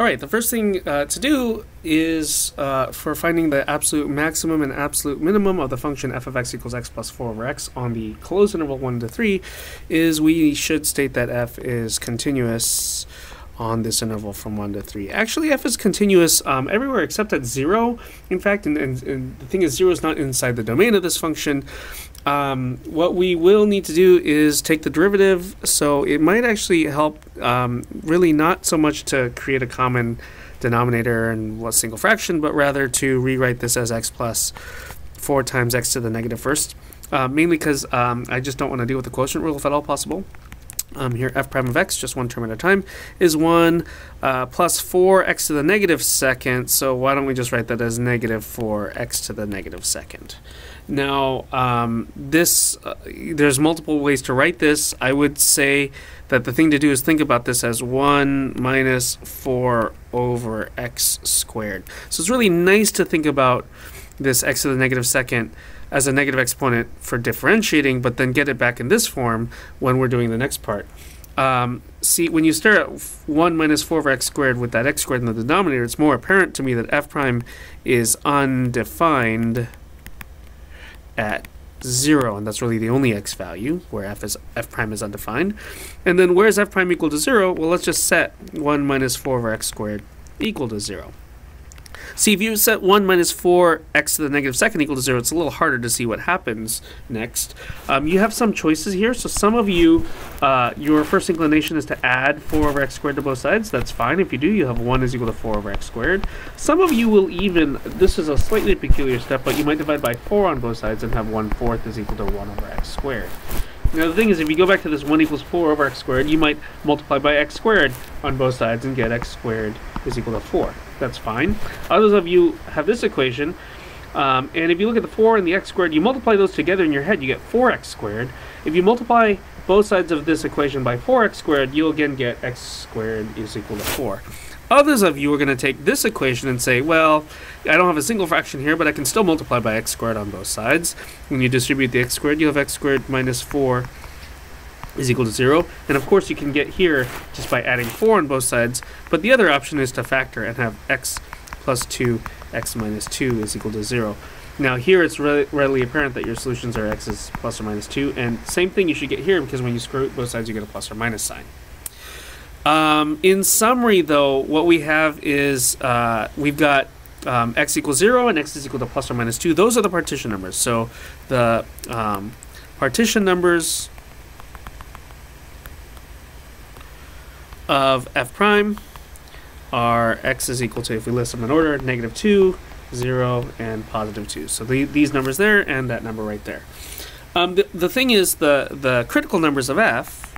All right, the first thing to do is for finding the absolute maximum and absolute minimum of the function f of x equals x plus 4 over x on the closed interval 1 to 3 is we should state that f is continuous on this interval from 1 to 3. Actually, f is continuous everywhere except at 0. In fact, and the thing is 0 is not inside the domain of this function. What we will need to do is take the derivative, so it might actually help really not so much to create a common denominator and a single fraction, but rather to rewrite this as x plus 4 times x to the negative first, mainly because I just don't want to deal with the quotient rule if at all possible. Here f prime of x, just one term at a time, is 1 plus 4x to the negative second, so why don't we just write that as negative 4x to the negative second. Now, there's multiple ways to write this. I would say that the thing to do is think about this as 1 minus 4 over x squared. So it's really nice to think about this x to the negative second as a negative exponent for differentiating, but then get it back in this form when we're doing the next part. See, when you stare at 1 minus 4 over x squared with that x squared in the denominator, it's more apparent to me that f prime is undefined at 0, and that's really the only x value where f prime is undefined. And then where is f prime equal to 0? Well, let's just set 1 minus 4 over x squared equal to 0. See, if you set 1 minus 4x to the negative second equal to 0, it's a little harder to see what happens next. You have some choices here. So some of you, your first inclination is to add 4 over x squared to both sides. That's fine. If you do, you have 1 is equal to 4 over x squared. Some of you will even, this is a slightly peculiar step, but you might divide by 4 on both sides and have 1/4 is equal to 1 over x squared. Now the thing is, if you go back to this 1 equals 4 over x squared, you might multiply by x squared on both sides and get x squared is equal to 4. That's fine. Others of you have this equation, and if you look at the 4 and the x squared, you multiply those together in your head, you get 4x squared. If you multiply both sides of this equation by 4x squared, you'll again get x squared is equal to 4. Others of you are going to take this equation and say, well, I don't have a single fraction here, but I can still multiply by x squared on both sides. When you distribute the x squared, you have x squared minus 4 is equal to 0. And of course, you can get here just by adding 4 on both sides. But the other option is to factor and have x plus 2, x minus 2 is equal to 0. Now here it's readily apparent that your solutions are x is plus or minus 2. And same thing you should get here, because when you square root both sides, you get a plus or minus sign. In summary, though, what we have is we've got x equals 0 and x is equal to plus or minus 2. Those are the partition numbers. So the partition numbers of f prime are x is equal to, if we list them in order, negative 2, 0, and positive 2. So these numbers there and that number right there. The thing is, the critical numbers of f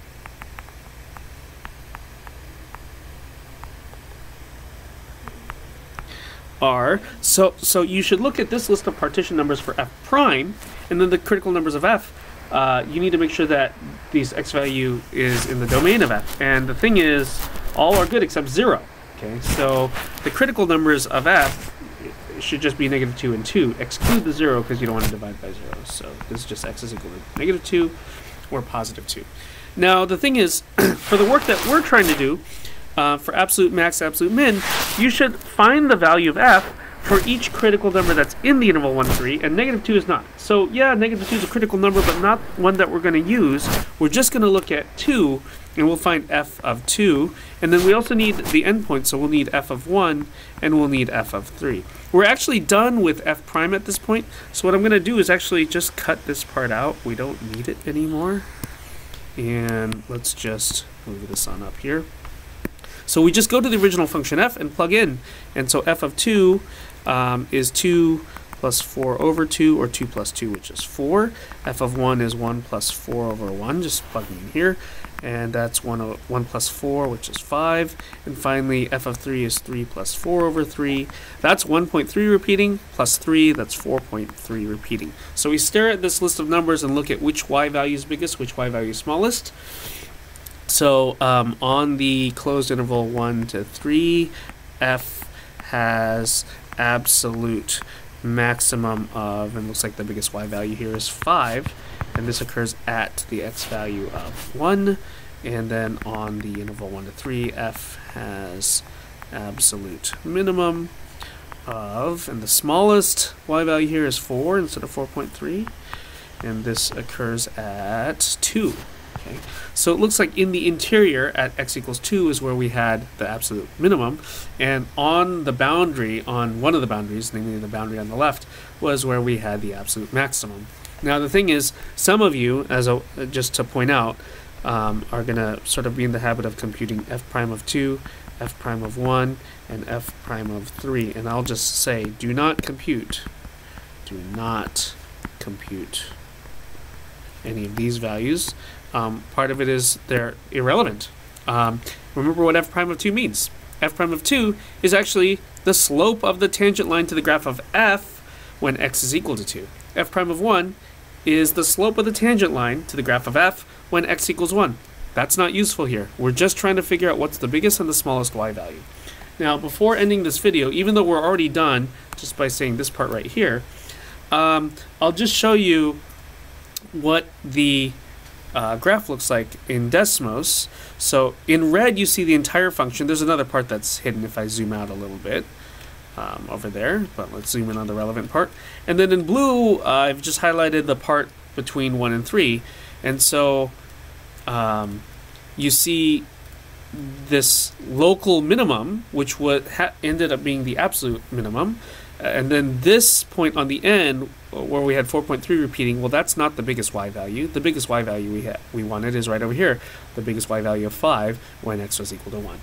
are, so you should look at this list of partition numbers for f prime, and then the critical numbers of f. You need to make sure that these x value is in the domain of f. And the thing is, all are good except 0. Okay, so the critical numbers of f should just be negative 2 and 2. Exclude the 0 because you don't want to divide by 0. So this is just x is equal to negative 2 or positive 2. Now the thing is, for the work that we're trying to do, for absolute max, absolute min, you should find the value of f for each critical number that's in the interval 1 to 3, and negative 2 is not. So yeah, negative 2 is a critical number, but not one that we're going to use. We're just going to look at 2, and we'll find f of 2. And then we also need the endpoint, so we'll need f of 1, and we'll need f of 3. We're actually done with f prime at this point, so what I'm going to do is actually just cut this part out. We don't need it anymore. And let's just move this on up here. So we just go to the original function f and plug in. And so f of 2 is 2 plus 4 over 2, or 2 plus 2, which is 4. F of 1 is 1 plus 4 over 1, just plugging in here. And that's 1 plus 4, which is 5. And finally, f of 3 is 3 plus 4 over 3. That's 1.3 repeating, plus 3, that's 4.3 repeating. So we stare at this list of numbers and look at which y value is biggest, which y value is smallest. So on the closed interval 1 to 3, f has absolute maximum of, and looks like the biggest y value here is 5, and this occurs at the x value of 1. And then on the interval 1 to 3, f has absolute minimum of, and the smallest y value here is 4 instead of 4.3, and this occurs at 2. Okay. So it looks like in the interior at x equals 2 is where we had the absolute minimum, and on the boundary, on one of the boundaries, namely the boundary on the left, was where we had the absolute maximum. Now the thing is, some of you, just to point out, are going to sort of be in the habit of computing f prime of 2, f prime of 1, and f prime of 3, and I'll just say do not compute any of these values. Part of it is they're irrelevant. Remember what f prime of 2 means. F prime of 2 is actually the slope of the tangent line to the graph of f when x is equal to 2. F prime of 1 is the slope of the tangent line to the graph of f when x equals 1. That's not useful here. We're just trying to figure out what's the biggest and the smallest y value. Now, before ending this video, even though we're already done just by saying this part right here, I'll just show you what the graph looks like in Desmos. So in red you see the entire function. There's another part that's hidden if I zoom out a little bit over there, but let's zoom in on the relevant part. And then in blue I've just highlighted the part between 1 and 3, and so you see this local minimum, which ended up being the absolute minimum, and then this point on the end where we had 4.3 repeating, well, that's not the biggest y value. The biggest y value we wanted is right over here, the biggest y value of 5 when x was equal to 1.